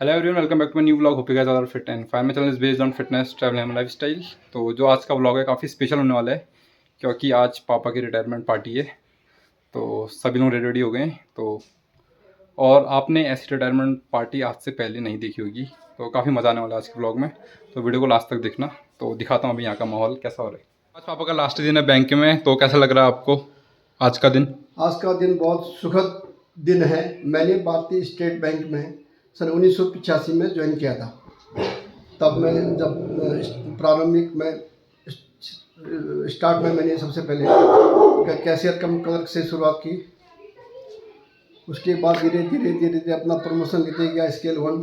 Hello everyone, welcome back to my new vlog. Hope you guys are fit and fine. My channel is based on fitness, travel and lifestyle. तो जो आज का vlog है काफ़ी special होने वाला है क्योंकि आज पापा की रिटायरमेंट पार्टी है। तो सभी लोग रेडी हो गए हैं। तो और आपने ऐसी रिटायरमेंट पार्टी आज से पहले नहीं देखी होगी, तो काफ़ी मज़ा आने वाला है आज के व्लॉग में। तो वीडियो को लास्ट तक देखना। तो दिखाता हूँ अभी यहाँ का माहौल कैसा हो रहा है। आज पापा का लास्ट दिन है बैंक में, तो कैसा लग रहा है आपको आज का दिन? आज का दिन बहुत सुखद दिन है। मैंने भारतीय स्टेट बैंक में सन 1985 में ज्वाइन किया था। तब मैंने जब प्रारंभिक में स्टार्ट में मैंने सबसे पहले कैशियर कम क्लर्क से शुरुआत की। उसके बाद धीरे धीरे अपना प्रमोशन लेते गया। स्केल 1,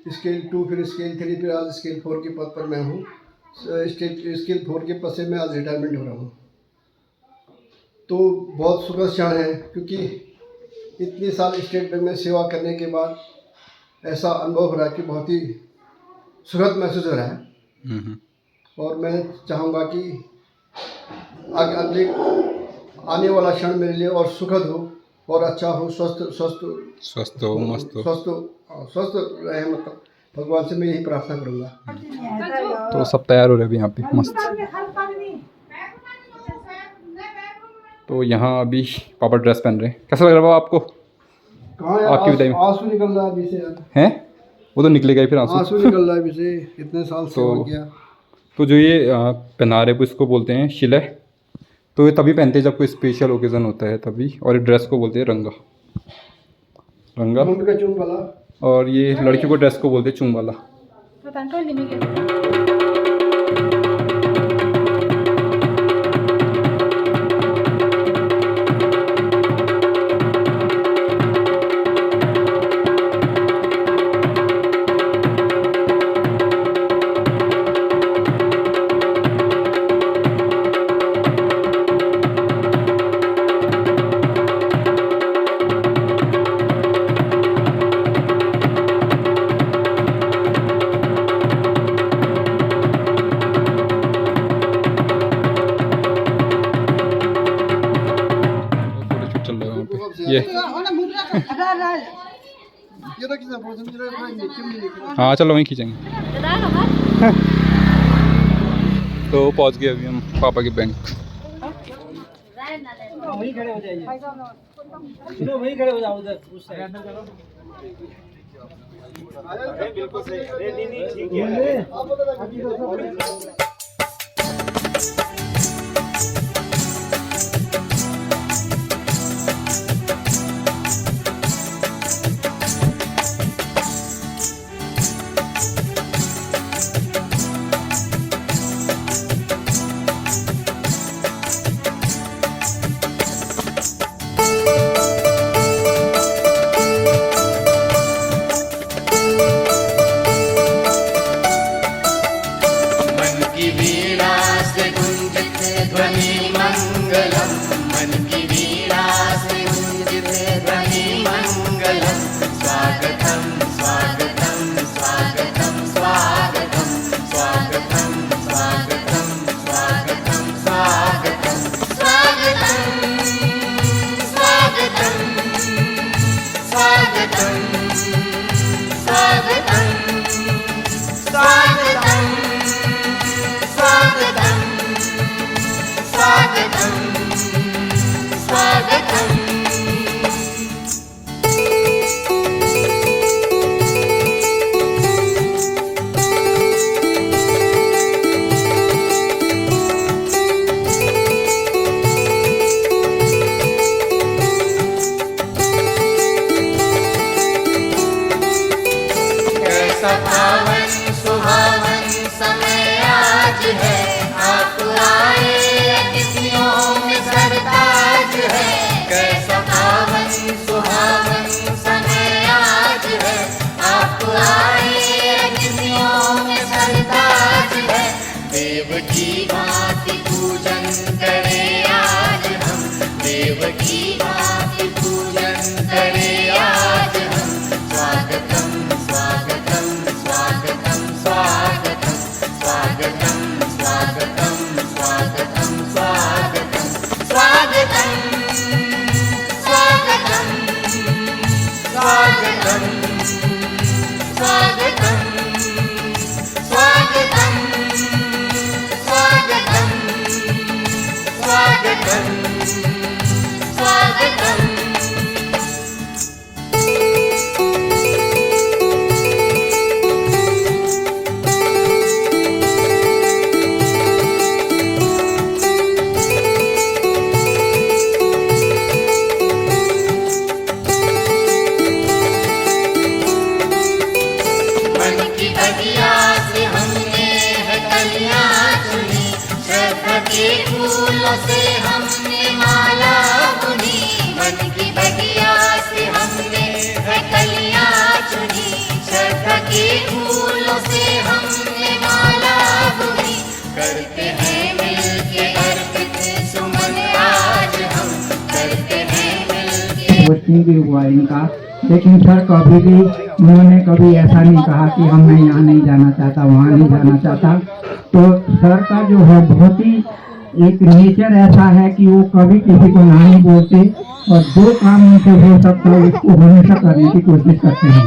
स्केल 2, फिर स्केल 3, फिर आज स्केल 4 के पद पर मैं हूँ। स्केल 4 के पद से मैं आज रिटायरमेंट हो रहा हूँ। तो बहुत सुखद क्षण है क्योंकि इतने साल स्टेट बैंक में सेवा करने के बाद ऐसा अनुभव हो रहा है कि बहुत ही सुखद महसूस हो रहा है। और मैं चाहूँगा कि अगले आने वाला क्षण मेरे लिए और सुखद हो और अच्छा हो, स्वस्थ हो, मस्त हो, स्वस्थ रहे। मतलब भगवान से मैं यही प्रार्थना करूँगा। तो सब तैयार हो रहे हैं अभी यहाँ पे मस्त। तो यहाँ अभी पापा ड्रेस पहन रहे हैं। कैसा लग रहा है बाबा आपको? कहाँ यार, आपकी विदाई में आंसू निकल रहा है अभी से यार। हैं? वो तो निकलेगा ही फिर आंसू निकल रहा है अभी से, इतने साल सेवा किया। तो जो ये पहना रहे इसको बोलते हैं शिले। तो ये तभी पहनते हैं जब कोई स्पेशल ओकेज़न होता है तभी। और ये ड्रेस को बोलते हैं रंगा मुंड का चुंग वाला। और ये लड़कियों को ड्रेस को बोलते हैं चुंग वाला। ये हाँ चलो वहीं खींचेंगे। तो पहुंच गए अभी हम पापा के बैंक। वहीं खड़े हो जाइए, चलो वहीं खड़े हो जाओ उधर उस साइड। बिल्कुल सही। नहीं ठीक है। ध्वनि मंगलम, मन की वीणा से गूंजित ध्वनि मंगलम। स्वागतम स्वागतम स्वागतम स्वागतम स्वागतम स्वागतम स्वागतम स्वागतम स्वागतम स्वागतम स्वागतम स्वागतम स्वागतम स्वागतम स्वागतम स्वागतम् स्वागतम् मन की बगिया से हमने है कलियां चुनी, श्रद्धा के फूलों से हमने माला बुनी। मन की बगिया से हमने है कलियां चुनी, श्रद्धा के फूलों से हमने माला बुनी। करते हैं मिलके अर्पित सुमन आज हम, करते हैं मिलके। क्वेश्चन भी हुआ इनका, लेकिन सर कभी भी उन्होंने कभी ऐसा नहीं कहा कि हम मैं यहाँ नहीं जाना चाहता, वहाँ नहीं जाना चाहता। तो सर का जो है बहुत ही एक नेचर ऐसा है कि वो कभी किसी को ना नहीं बोलते और जो काम उनसे हो सकता है उसको हमेशा करने की कोशिश करते हैं।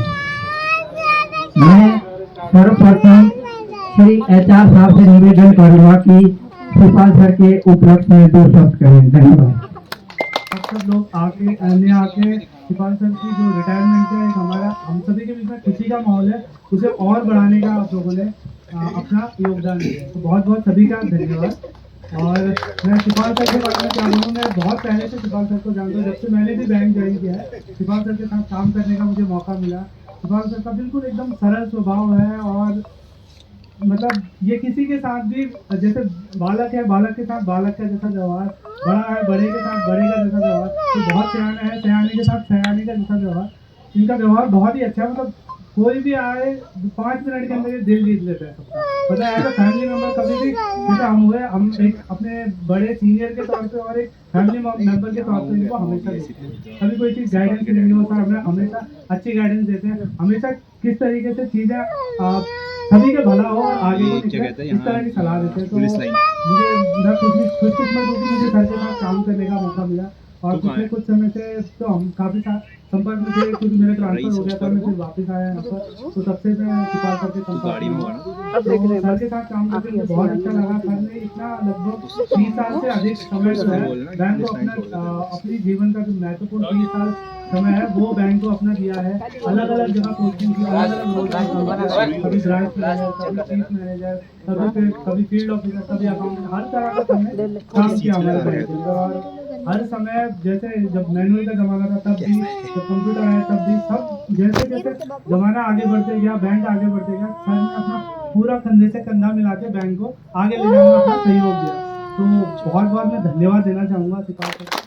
मैं सर्वप्रथम श्री HR साहब से निवेदन करूँगा कि शिवपाल सर के उपलक्ष्य में 2 शब्द कहें। धन्यवाद। सब लोग आके शिवपाल सर की जो रिटायरमेंट है एक हमारा हम सभी के बीच में खुशी का माहौल है, उसे और बढ़ाने का आप लोगों ने अपना योगदान दिया, तो बहुत बहुत सभी का धन्यवाद। और मैं शिवपाल सर के बारे में क्या बोलूँ, मैं बहुत पहले से शिवपाल सर को जानता हूँ, जब से मैंने भी बैंक ज्वाइन किया है शिवपाल सर के साथ काम करने का मुझे मौका मिला। शिवपाल सर का बिल्कुल एकदम सरल स्वभाव है और मतलब ये किसी के साथ भी, जैसे बालक है बालक के साथ बालक का जैसा व्यवहार, बड़ा है बड़े के साथ बड़े का जैसा व्यवहार, तो बहुत सियाना है सियाने के साथ सियाने का जैसा व्यवहार। इनका व्यवहार बहुत ही अच्छा है, मतलब कोई भी आए 5 मिनट के अंदर ये दिल जीत लेते हैं सबका। मतलब एज अ फैमिली मेम्बर कभी भी जैसे हम हुए, हम एक अपने बड़े सीनियर के तौर पे और एक फैमिली मेम्बर के तौर पे इनको हमेशा देखते हैं। कभी कोई चीज़ गाइडेंस की नहीं होता, हमें हमेशा अच्छी गाइडेंस देते हैं, हमेशा किस तरीके से चीज़ें सभी का भला हो और आगे को निकले इस तरह की सलाह देते हैं। तो मुझे मैं खुशकिस्मत हूँ कि मुझे सर के साथ काम करने का मौका मिला और पिछले कुछ समय से तो हम काफ़ी संपर्क में थे, क्योंकि मेरा ट्रांसफर हो गया था, मैं फिर वापस आया यहाँ पर, तो तब से मैं शिवपाल सर के संपर्क में हूँ। तो सर के साथ काम करके मुझे बहुत अच्छा लगा। सर ने इतना लगभग 30 साल से अधिक समय जो है बैंक को अपनी जीवन का जो महत्वपूर्ण 30 साल समय है वो बैंक को अपना दिया है। अलग अलग जगह पोस्टिंग की, अलग अलग रोल, कभी ब्रांच मैनेजर, कभी चीफ मैनेजर, कभी फील्ड ऑफिसर, कभी अकाउंट, हर तरह का समय काम किया हमारे बैंक में। और हर समय जैसे जब मैनुअल का जमाना था तब भी, जब कंप्यूटर आया तब भी, सब जैसे जैसे जमाना आगे बढ़ते गया, बैंक आगे बढ़ते गया, सर ने अपना पूरा कंधे से कंधा मिला के बैंक को आगे ले जाने में अपना सहयोग दिया। तो बहुत बहुत मैं धन्यवाद देना चाहूँगा शिवपाल सर।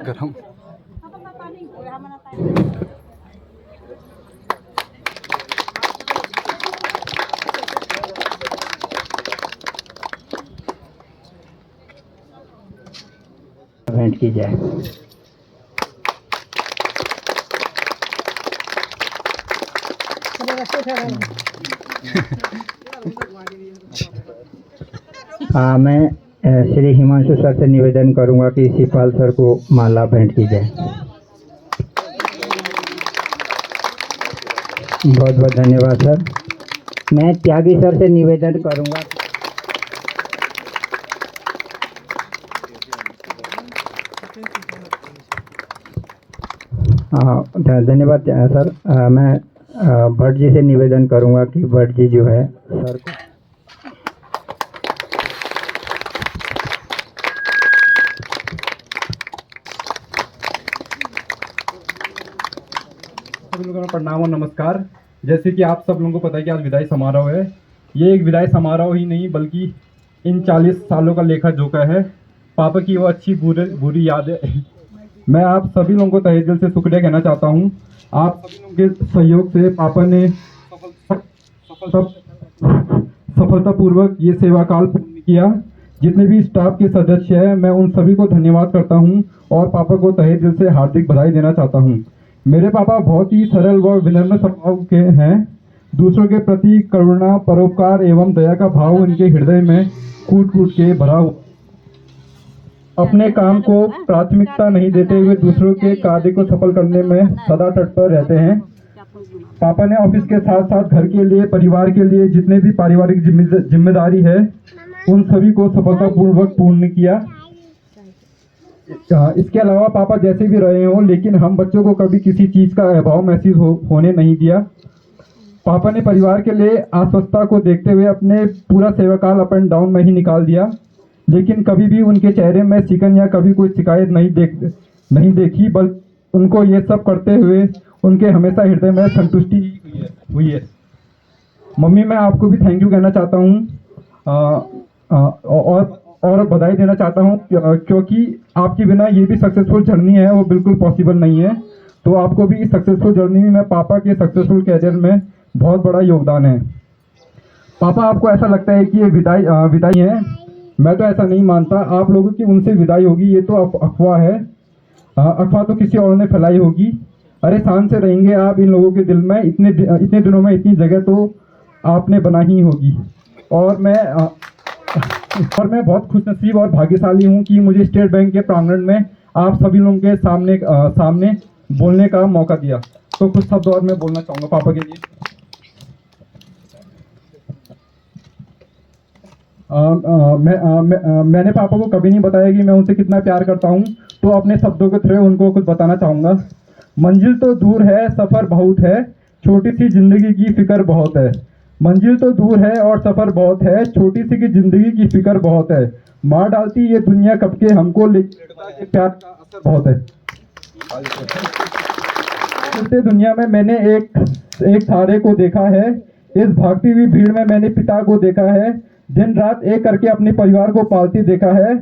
गरम भेंट की जाए। मैं श्री हिमांशु सर से निवेदन करूंगा कि शिवपाल सर को माला भेंट की जाए। बहुत बहुत धन्यवाद सर। मैं त्यागी सर से निवेदन करूंगा। धन्यवाद सर। मैं भट्ट जी से निवेदन करूंगा कि भट्ट जी जो है सर को सब लोगों को प्रणाम और नमस्कार। जैसे कि आप सब लोगों को पता है कि आज विदाई समारोह है। ये एक विदाई समारोह ही नहीं बल्कि इन 40 सालों का लेखा जोखा है। पापा की वो अच्छी बुरी यादें। मैं आप सभी लोगों को तहे दिल से शुक्रिया कहना चाहता हूँ। आप सभी लोगों के सहयोग से पापा ने सफलतापूर्वक ये सेवा काल पूर्ण किया। जितने भी स्टाफ के सदस्य हैं मैं उन सभी को धन्यवाद करता हूँ और पापा को तहे दिल से हार्दिक बधाई देना चाहता हूँ। मेरे पापा बहुत ही सरल व विनम्र स्वभाव के हैं। दूसरों के प्रति करुणा, परोपकार एवं दया का भाव उनके हृदय में कूट कूट के भरा हुआ। अपने काम को प्राथमिकता नहीं देते हुए दूसरों के कार्य को सफल करने में सदा तत्पर रहते हैं। पापा ने ऑफिस के साथ साथ घर के लिए, परिवार के लिए जितने भी पारिवारिक जिम्मेदारी है उन सभी को सफलतापूर्वक पूर्ण किया। इसके अलावा पापा जैसे भी रहे हों, लेकिन हम बच्चों को कभी किसी चीज़ का अभाव महसूस होने नहीं दिया। पापा ने परिवार के लिए अस्वस्थता को देखते हुए अपने पूरा सेवाकाल अप एंड डाउन में ही निकाल दिया, लेकिन कभी भी उनके चेहरे में सिकन या कभी कोई शिकायत नहीं देखी, बल्कि उनको ये सब करते हुए उनके हमेशा हृदय में संतुष्टि हुई है। मम्मी, मैं आपको भी थैंक यू कहना चाहता हूँ और बधाई देना चाहता हूँ, क्योंकि आपके बिना ये भी सक्सेसफुल जर्नी है वो बिल्कुल पॉसिबल नहीं है। तो आपको भी इस सक्सेसफुल जर्नी में पापा के सक्सेसफुल कैरियर में बहुत बड़ा योगदान है। पापा, आपको ऐसा लगता है कि ये विदाई है? मैं तो ऐसा नहीं मानता। आप लोगों की उनसे विदाई होगी ये तो अफवाह है। अफवाह तो किसी और ने फैलाई होगी। अरे शान से रहेंगे आप इन लोगों के दिल में। इतने दिनों में इतनी जगह तो आपने बना ही होगी। और मैं बहुत खुशनसीब और भाग्यशाली हूँ कि मुझे स्टेट बैंक के प्रांगण में आप सभी लोगों के सामने बोलने का मौका दिया। तो कुछ शब्द और मैं बोलना चाहूँगा पापा के लिए। मैंने पापा को कभी नहीं बताया कि मैं उनसे कितना प्यार करता हूँ, तो अपने शब्दों के थ्रू उनको कुछ बताना चाहूँगा। मंजिल तो दूर है, सफ़र बहुत है, छोटी सी जिंदगी की फिक्र बहुत है। मंजिल तो दूर है और सफ़र बहुत है, छोटी सी की जिंदगी की फिक्र बहुत है। मार डालती ये दुनिया कब के हमको, लेकिन प्यार का असर बहुत है। चलते दुनिया में मैंने एक तारे को देखा है। इस भागती हुई भीड़ में मैंने पिता को देखा है। दिन रात एक करके अपने परिवार को पालते देखा है।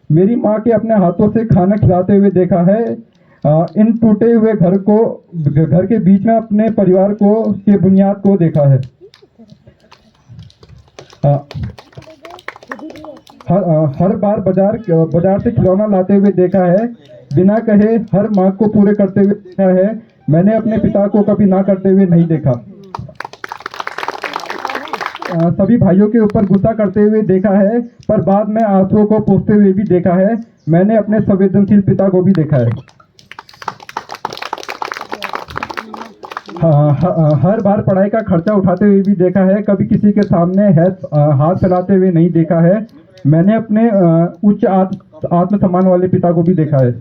मेरी माँ के अपने हाथों से खाना खिलाते हुए देखा है। इन टूटे हुए घर के बीच में अपने परिवार के बुनियाद को देखा है। हर बार बाजार से खिलौना लाते हुए देखा है। बिना कहे हर मांग को पूरे करते हुए देखा है। मैंने अपने पिता को कभी ना करते हुए नहीं देखा। सभी भाइयों के ऊपर गुस्सा करते हुए देखा है, पर बाद में आंसुओं को पोंछते हुए भी देखा है। मैंने अपने संवेदनशील पिता को भी देखा है। हर बार पढ़ाई का खर्चा उठाते हुए भी देखा है। कभी किसी के सामने हाथ फैलाते हुए नहीं देखा है। मैंने अपने उच्च आत्मसम्मान वाले पिता को भी देखा है।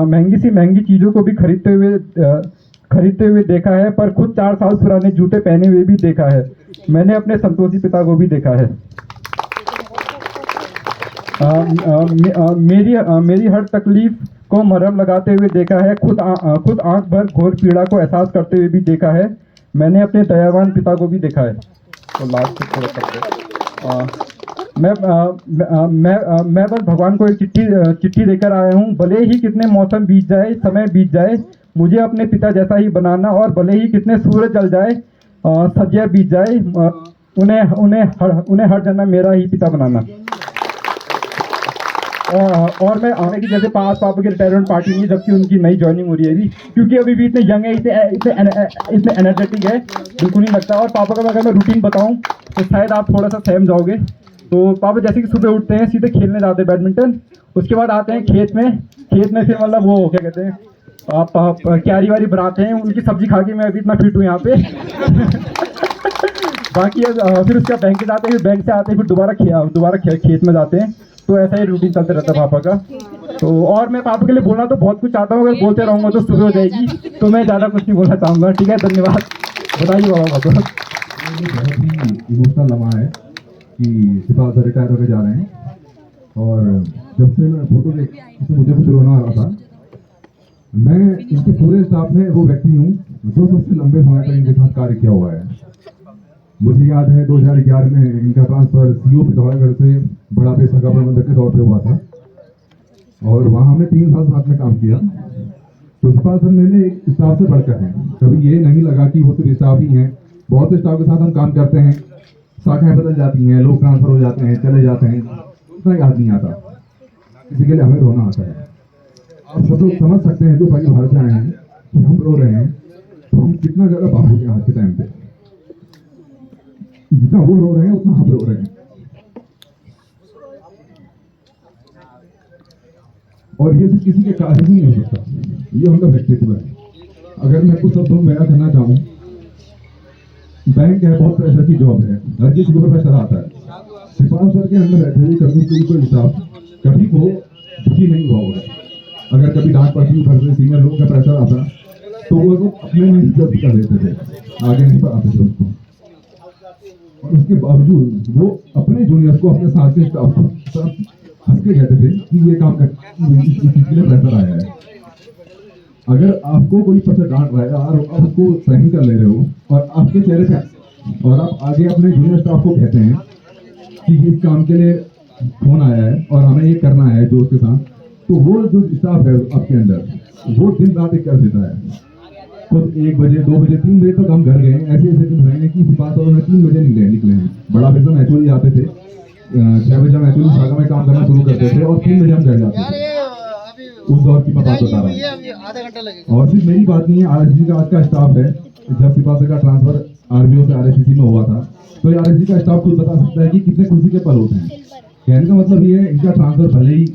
महंगी चीज़ों को भी खरीदते हुए देखा है, पर खुद 4 साल पुराने जूते पहने हुए भी देखा है। मैंने अपने संतोषी पिता को भी देखा है। मेरी हर तकलीफ को मरहम लगाते हुए देखा है। खुद आंख भर घोर पीड़ा को एहसास करते हुए भी देखा है। मैंने अपने दयावान पिता को भी देखा है। तो लास्ट से थोड़ा करते मैं बस भगवान को एक चिट्ठी देकर आया हूँ। भले ही कितने मौसम बीत जाए, समय बीत जाए, मुझे अपने पिता जैसा ही बनाना। और भले ही कितने सूरज जल जाए, सदियाँ बीत जाए, उन्हें हर जन्म मेरा ही पिता बनाना। और मैं आने की जैसे पापा की रिटायरमेंट पार्टी नहीं, जबकि उनकी नई ज्वाइनिंग हो रही है अभी, क्योंकि अभी भी इतने यंग है, इतने एनर्जेटिक है, बिल्कुल नहीं लगता। और पापा का अगर मैं रूटीन बताऊं तो शायद आप थोड़ा सा सहम जाओगे। तो पापा जैसे कि सुबह उठते हैं, सीधे खेलने जाते हैं बैडमिंटन। उसके बाद आते हैं खेत में फिर मतलब वो क्या कहते हैं, आप क्यारी वारी बनाते हैं। उनकी सब्जी खा के मैं अभी इतना फिट हूँ यहाँ पे। बाकी फिर उसके बाद बैंक जाते हैं, फिर बैंक से आते हैं, फिर दोबारा खेत में जाते हैं। तो ऐसा ही रूटीन चलते रहता है पापा का। तो और मैं पापा के लिए बोलना तो बहुत कुछ चाहता हूँ, अगर बोलते रहूँगा तो सुबह हो जाएगी, तो मैं ज़्यादा कुछ नहीं बोलना चाहूँगा। ठीक है, धन्यवाद। बताइए बाबा। बहुत ही इमोशनल लम्हा है कि सिपाही से रिटायर होकर जा रहे हैं। और जब से मैं फोटो देख तो मुझे कुछ रोना आ रहा था। मैं इनके पूरे स्टाफ में वो व्यक्ति हूँ जो सबसे लंबे समय तक इनके साथ कार्य किया हुआ है। मुझे याद है 2011 में इनका ट्रांसफर सीओ पिथौरागढ़ से बड़ा पे शाखा प्रबंधक के तौर पे हुआ था, और वहाँ हमने 3 साल साथ में काम किया। तो सिपाही सर मेरे एक स्टाफ से बढ़कर हैं। कभी ये नहीं लगा कि वो सिर्फ स्टाफ ही हैं। बहुत से स्टाफ के साथ हम काम करते हैं, शाखाएं बदल जाती हैं, लोग ट्रांसफर हो जाते हैं, चले जाते हैं, उतना याद नहीं आता। इसी के लिए हमें रोना आता है। आप सब लोग समझ सकते हैं जो भाई बाहर से आए हैं कि हम रो रहे हैं, तो हम कितना ज्यादा बाबू के आज के टाइम पे, जितना वो रो रहे हैं उतना हम रो रहे हैं। और ये सिर्फ किसी के कारण ही नहीं हो सकता, ये उनका व्यक्तित्व है। अगर मैं कुछ शब्दों में मेरा कहना चाहूँ, बैंक है, बहुत प्रेशर की जॉब है, हर किसी के ऊपर प्रेशर आता है। सिपाही सर के अंदर बैठे हुए कभी कोई हिसाब कभी वो दुखी नहीं हुआ होगा। अगर कभी डांट पड़ती घर से सीनियर लोगों का प्रेशर आता तो वो लोग अपने में जज कर देते थे, आगे नहीं बढ़ाते थे उसको। और उसके बावजूद वो अपने जूनियर को, अपने साथ के स्टाफ को सब हंस के कहते थे कि ये काम कर, इस चीज के लिए प्रेशर आया है। अगर आपको कोई प्रेशर डांट रहा है और आप उसको सहन कर ले रहे हो और आपके चेहरे पे और आप आगे अपने जूनियर स्टाफ को कहते हैं कि इस काम के लिए फोन आया है और हमें ये करना है दोस्त के साथ, तो वो जो स्टाफ है आपके अंदर वो दिन रात एक कर देता है। खुद 1 बजे 2 बजे 3 बजे तक हम घर गए, ऐसे ऐसे दिन रहे हैं कि सिपाही साहब 3 बजे निकले हैं। बड़ा बेसन मैचुअली आते थे, 6 बजे हम एक्चुअली शाखा में काम करना शुरू करते थे और 3 बजे हम घर जाते थे। उस दौर की मैं बात बता रहा हूँ। और सिर्फ मेरी बात नहीं है, आरएससी का आज का स्टाफ है, जब सिपाही का ट्रांसफर आरबीओ से आरएससी में हुआ था तो आरएससी का स्टाफ खुद बता सकता है कि कितने खुशी के पल होते हैं। कहने का मतलब ये है, इनका ट्रांसफर भले ही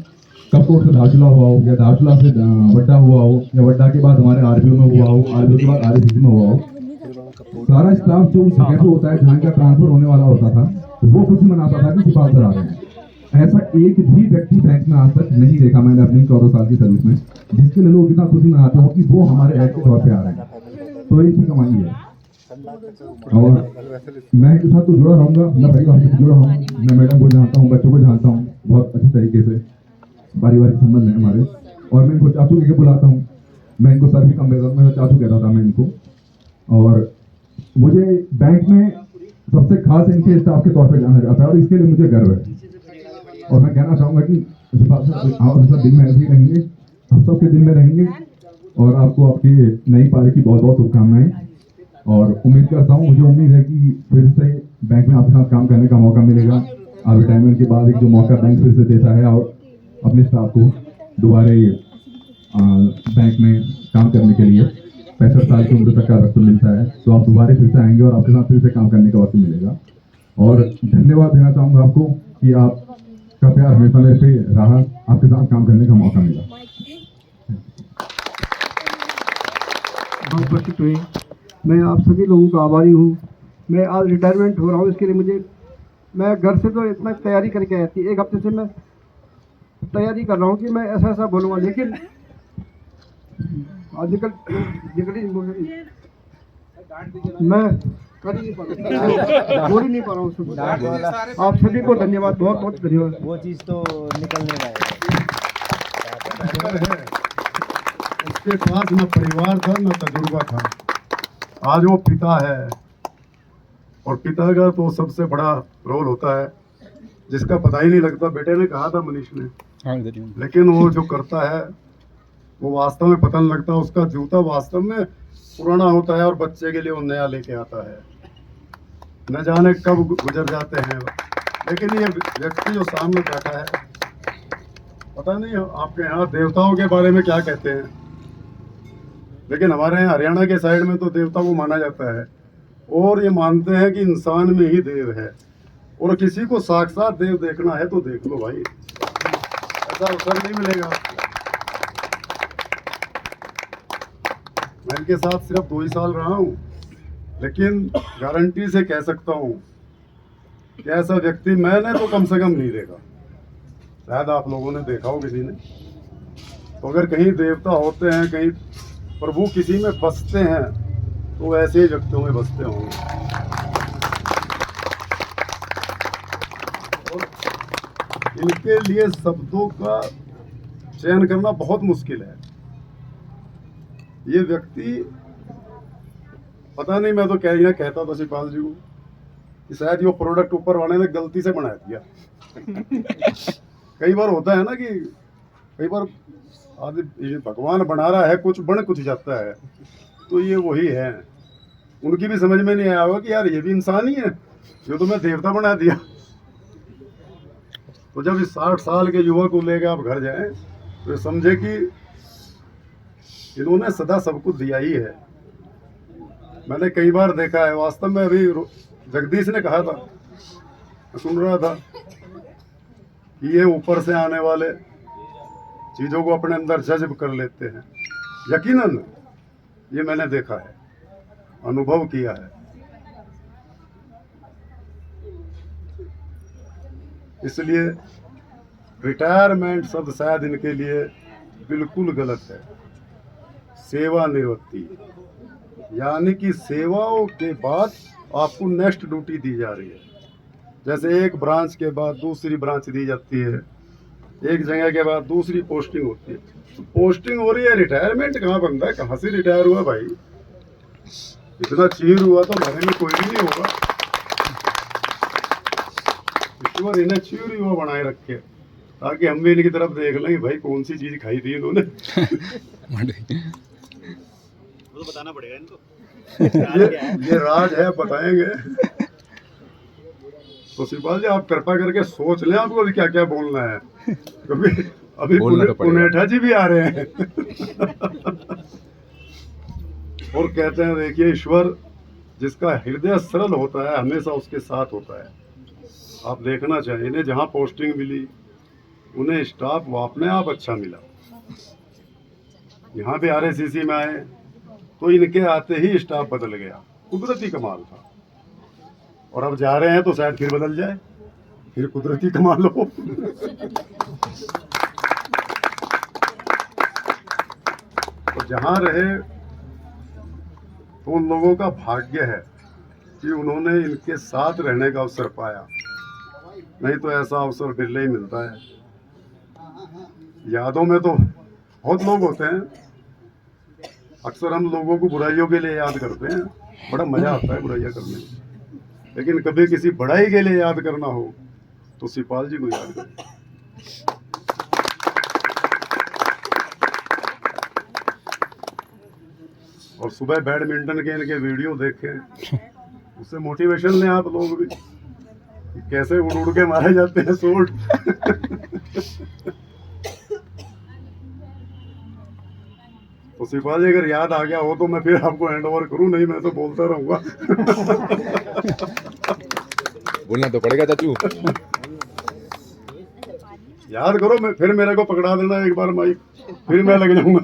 कपकोट से धारचूला हुआ हो या धारचूला से वड्डा हुआ हो या वड्डा के बाद हमारे आरबीओ में हुआ हो, आरबीओ के बाद आरएससी में हुआ हो, सारा स्टाफ जो उस जगह पे होता है जहाँ का ट्रांसफर होने वाला होता था वो खुशी मनाता था कि सिपाही सर आ रहे हैं। ऐसा एक भी व्यक्ति बैंक में आज तक नहीं देखा मैंने अपनी 14 साल की सर्विस में, जिसके लिए लोग इतना खुशी मनाते हो कि वो हमारे ऐड के तौर पे आ रहे हैं। तो ये कमाई है। और मैं इनके साथ तो जुड़ा रहूंगा, मैं भाई से जुड़ा हूँ, मैं मैडम को जानता हूँ, बच्चों को जानता हूँ बहुत अच्छे तरीके से, पारिवारिक संबंध है हमारे। और मैं इनको चाचू के बुलाता हूँ, मैं इनको सर भी कम देता हूँ, मैं चाचू कहता था मैं इनको। और मुझे बैंक में सबसे खास इनके स्टाफ के तौर पे जाना जाता है और इसके लिए मुझे गर्व है। और मैं कहना चाहूँगा कि आप सब दिन में ऐसे ही रहेंगे, हम सबके दिन में रहेंगे और आपको आपकी नई पारी की बहुत बहुत शुभकामनाएं। और उम्मीद करता हूँ, मुझे उम्मीद है कि फिर से बैंक में आपके साथ काम करने का मौका मिलेगा। आप रिटायरमेंट के बाद एक जो मौका बैंक फिर से देता है और अपने स्टाफ को दोबारा बैंक में काम करने के लिए 65 साल की उम्र तक का वक्त मिलता है, तो आप दोबारा फिर से आएंगे और आपके साथ फिर से काम करने का वक्त मिलेगा। और धन्यवाद देना चाहूँगा आपको कि आपका प्यार हमेशा मेरे पे रहा, आपके साथ काम करने का मौका मिला। बहुत प्रस्तुत हुई, मैं आप सभी लोगों का आभारी हूँ। मैं आज रिटायरमेंट हो रहा हूँ, इसके लिए मैं घर से तो इतना तैयारी करके आई थी, 1 हफ्ते से मैं तैयारी कर रहा हूँ कि मैं ऐसा ऐसा बोलूँगा, लेकिन आजकल मैं कर ही नहीं पा रहा, बोल ही नहीं पा रहा हूँ। आप सभी को धन्यवाद, बहुत बहुत धन्यवाद। वो चीज़ तो निकलने का उसके पास न परिवार था न तजुर्बा था। आज वो पिता है और पिता का तो सबसे बड़ा रोल होता है जिसका पता ही नहीं लगता। बेटे ने कहा था मनीष ने, लेकिन वो जो करता है वो वास्तव में पता नहीं लगता। उसका जूता वास्तव में पुराना होता है और बच्चे के लिए वो नया लेके आता है, न जाने कब गुजर जाते हैं। लेकिन ये व्यक्ति जो सामने बैठा है, पता नहीं आपके यहाँ देवताओं के बारे में क्या कहते हैं, लेकिन हमारे यहाँ हरियाणा के साइड में तो देवता को माना जाता है और ये मानते हैं कि इंसान में ही देव है। और किसी को साक्षात देव देखना है तो देख लो भाई, ऐसा अवसर नहीं मिलेगा। मैं इनके साथ सिर्फ 2 ही साल रहा हूँ, लेकिन गारंटी से कह सकता हूँ कि ऐसा व्यक्ति मैंने तो कम से कम नहीं देखा, शायद आप लोगों ने देखा हो किसी ने। तो अगर कहीं देवता होते हैं, कहीं प्रभु किसी में बसते हैं, तो ऐसे ही व्यक्तियों में बसते होंगे। और इनके लिए शब्दों का चयन करना बहुत मुश्किल है। ये व्यक्ति पता नहीं, मैं तो कहता था शिपाल जी को कि शायद ये प्रोडक्ट ऊपर वाले ने गलती से बना दिया। कई बार होता है ना कि कई बार आदमी भगवान बना रहा है, कुछ बन कुछ जाता है, तो ये वही है। उनकी भी समझ में नहीं आया होगा कि यार ये भी इंसान ही है, जो तो मैं देवता बना दिया। तो जब इस 60 साल के युवक को लेकर आप घर जाएं तो समझे कि इन्होंने सदा सब कुछ दिया ही है। मैंने कई बार देखा है, वास्तव में अभी जगदीश ने कहा था, मैं सुन रहा था कि ये ऊपर से आने वाले चीज़ों को अपने अंदर जज्ब कर लेते हैं। यकीनन ये मैंने देखा है, अनुभव किया है। इसलिए रिटायरमेंट शब्द शायद इनके लिए बिल्कुल गलत है। सेवानिवृत्ति यानी कि सेवाओं के बाद आपको नेक्स्ट ड्यूटी दी जा रही है। जैसे एक ब्रांच के बाद दूसरी ब्रांच दी जाती है, एक जगह के बाद दूसरी पोस्टिंग होती है। तो पोस्टिंग हो रही है, रिटायरमेंट कहाँ बनता है? कहाँ से रिटायर हुआ भाई? इतना चीर हुआ तो हमारे में कोई भी नहीं होगा। ईश्वर इन्हें चीर हुआ बनाए रखे ताकि हम भी इनकी तरफ देख लें भाई कौन सी चीज खाई थी इन्होंने। वो तो बताना पड़ेगा इनको। ये राज है, बताएंगे। तो शिवपाल जी आप कृपा करके सोच लें आपको क्या क्या बोलना है, क्योंकि अभी पुनेठा जी भी आ रहे हैं। और कहते हैं देखिए, ईश्वर जिसका हृदय सरल होता है हमेशा उसके साथ होता है। आप देखना चाहिए, इन्हें जहाँ पोस्टिंग मिली उन्हें स्टाफ वो अपने आप अच्छा मिला। यहाँ पे RSCC में आए तो इनके आते ही स्टाफ बदल गया, कुदरती कमाल था। और अब जा रहे हैं तो शायद फिर बदल जाए, फिर कुदरती कमाल हो। तो जहाँ रहे तो उन लोगों का भाग्य है कि उन्होंने इनके साथ रहने का अवसर पाया, नहीं तो ऐसा अवसर बिरले ही मिलता है। यादों में तो बहुत लोग होते हैं, अक्सर हम लोगों को बुराइयों के लिए याद करते हैं, बड़ा मजा आता है बुराइयां करने में। लेकिन कभी किसी बड़ाई के लिए याद करना हो तो शिवपाल जी को याद करें। और सुबह बैडमिंटन के इनके वीडियो देखें, उससे मोटिवेशन लें आप लोग भी, कैसे उड़ उड़ के मारे जाते हैं शॉट। तो शिवपाल जी अगर याद आ गया हो तो मैं फिर आपको हैंड ओवर करूं, नहीं मैं तो बोलता रहूंगा। बोलना तो पड़ेगा चाचू। याद करो, मैं फिर मेरे को पकड़ा देना एक बार माइक, फिर मैं लग जाऊंगा।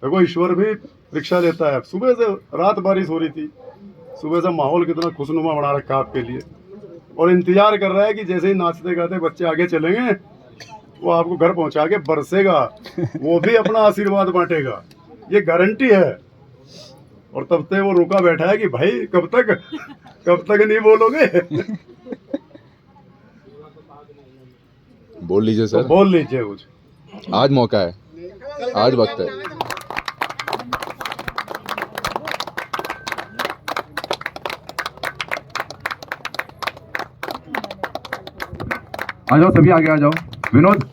देखो ईश्वर भी परीक्षा लेता है। सुबह से रात बारिश हो रही थी, सुबह से माहौल कितना खुशनुमा बना रखा आपके लिए, और इंतजार कर रहा है कि जैसे ही नाचते गाते बच्चे आगे चलेंगे वो आपको घर पहुंचा के बरसेगा, वो भी अपना आशीर्वाद बांटेगा, ये गारंटी है। और तब तक वो रुका बैठा है कि भाई कब तक नहीं बोलोगे। बोल लीजिए सर। तो बोल लीजिए कुछ, आज मौका है, आज वक्त है। आ जाओ सभी, आगे आ जाओ। विनोद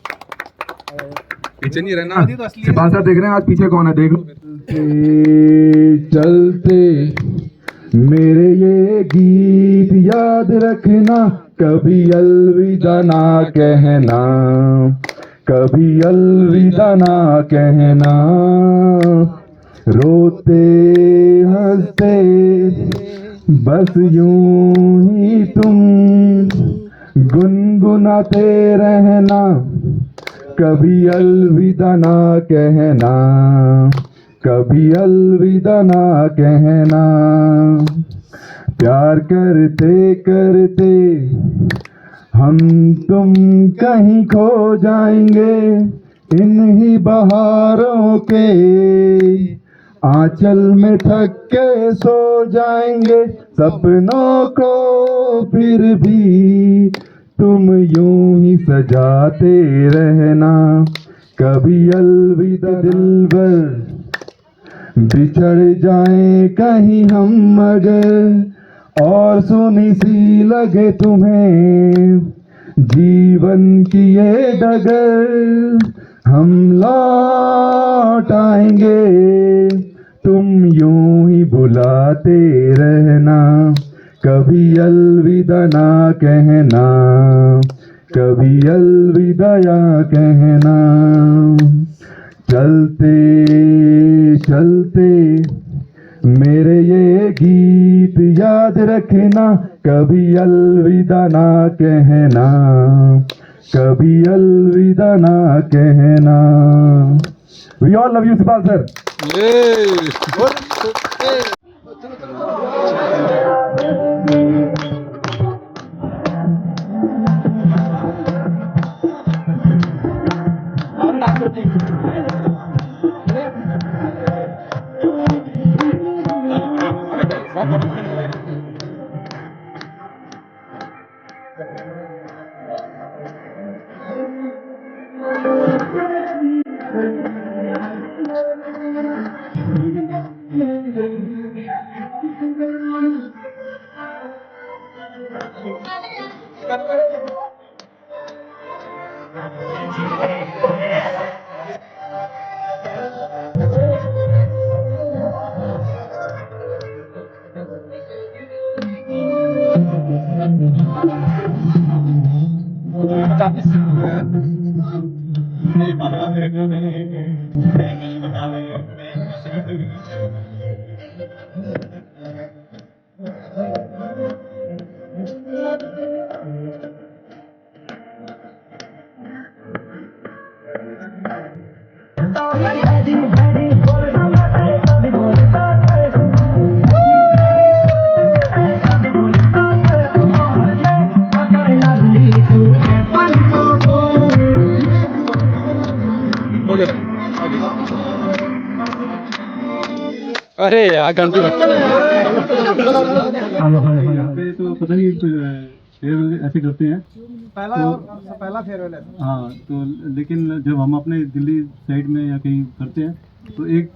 पीछे नहीं रहना, शिवपाल सर देख रहे हैं आज पीछे कौन है, देख लो। चलते मेरे ये गीत याद रखना, कभी अलविदा ना कहना, कभी अलविदा ना कहना। रोते हंसते बस यूं ही तुम गुनगुनाते रहना, कभी अलविदा ना कहना, कभी अलविदा ना कहना। प्यार करते करते हम तुम कहीं खो जाएंगे, इन्हीं बहारों के आंचल में थक के सो जाएंगे। सपनों को फिर भी तुम यूं ही सजाते रहना, कभी अलविदा दिलबर। बिछड़ जाए कहीं हम अगर और सुनी सी लगे तुम्हें जीवन की ये डगर, हम लौट आएंगे, तुम यूं ही बुलाते रहना, कभी अलविदा ना कहना, कभी अलविदा या कहना। चलते चलते मेरे ये गीत याद रखना, कभी अलविदा ना कहना, कभी अलविदा ना कहना। We all love you, principal sir. अरे यार घंटी यहाँ पे तो पता नहीं फेयरवेल ऐसे करते हैं पहला फेयरवेल है। हाँ, तो लेकिन जब हम अपने दिल्ली साइड में या कहीं करते हैं तो एक